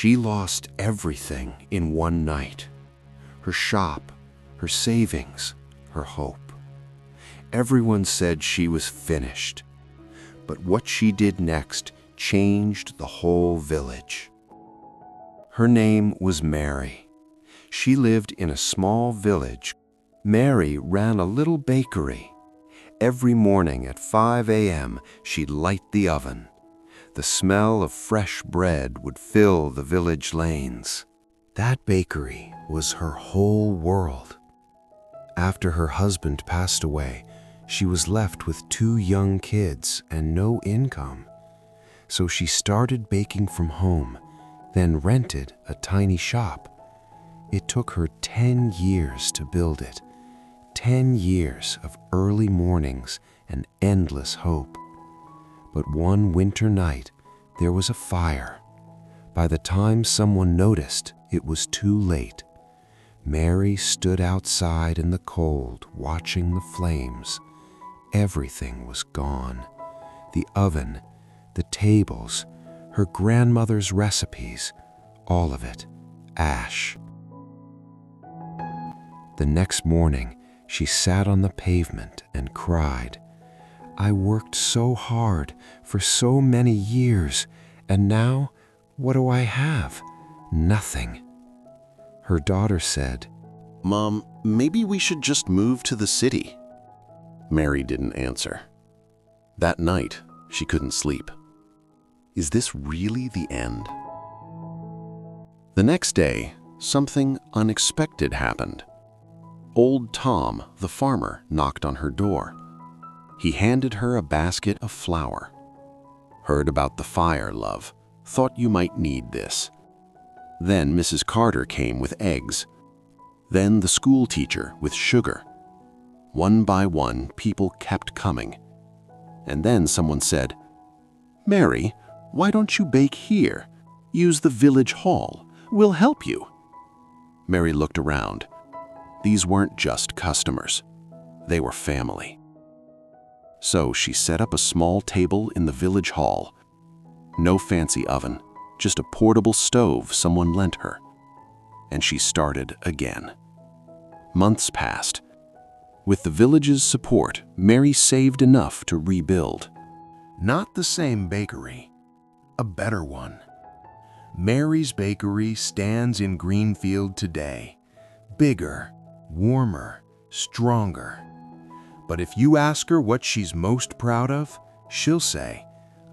She lost everything in one night. Her shop, her savings, her hope. Everyone said she was finished. But what she did next changed the whole village. Her name was Mary. She lived in a small village. Mary ran a little bakery. Every morning at 5 a.m., she'd light the oven. The smell of fresh bread would fill the village lanes. That bakery was her whole world. After her husband passed away, she was left with 2 young kids and no income. So she started baking from home, then rented a tiny shop. It took her 10 years to build it. 10 years of early mornings and endless hope. But one winter night, there was a fire. By the time someone noticed, it was too late. Mary stood outside in the cold, watching the flames. Everything was gone. The oven, the tables, her grandmother's recipes, all of it, ash. The next morning, she sat on the pavement and cried. I worked so hard for so many years, and now, what do I have? Nothing. Her daughter said, Mom, maybe we should just move to the city. Mary didn't answer. That night, she couldn't sleep. Is this really the end? The next day, something unexpected happened. Old Tom, the farmer, knocked on her door. He handed her a basket of flour. Heard about the fire, love. Thought you might need this. Then Mrs. Carter came with eggs. Then the school teacher with sugar. One by one, people kept coming. And then someone said, Mary, why don't you bake here? Use the village hall. We'll help you. Mary looked around. These weren't just customers. They were family. So she set up a small table in the village hall. No fancy oven, just a portable stove someone lent her. And she started again. Months passed. With the village's support, Mary saved enough to rebuild. Not the same bakery, a better one. Mary's Bakery stands in Greenfield today. Bigger, warmer, stronger. But if you ask her what she's most proud of, she'll say,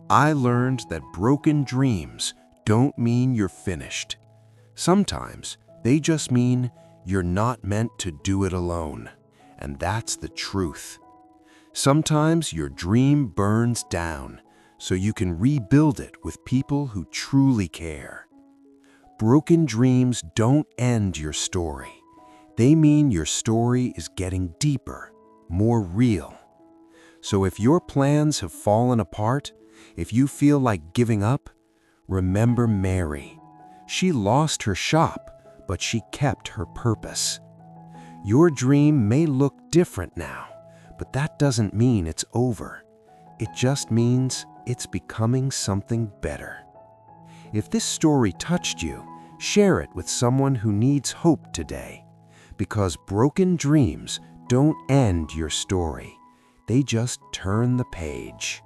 I learned that broken dreams don't mean you're finished. Sometimes they just mean you're not meant to do it alone. And that's the truth. Sometimes your dream burns down so you can rebuild it with people who truly care. Broken dreams don't end your story. They mean your story is getting deeper, more real. So if your plans have fallen apart, if you feel like giving up, remember Mary. She lost her shop, but she kept her purpose. Your dream may look different now, but that doesn't mean it's over. It just means it's becoming something better. If this story touched you, share it with someone who needs hope today. Because broken dreams don't end your story. They just turn the page.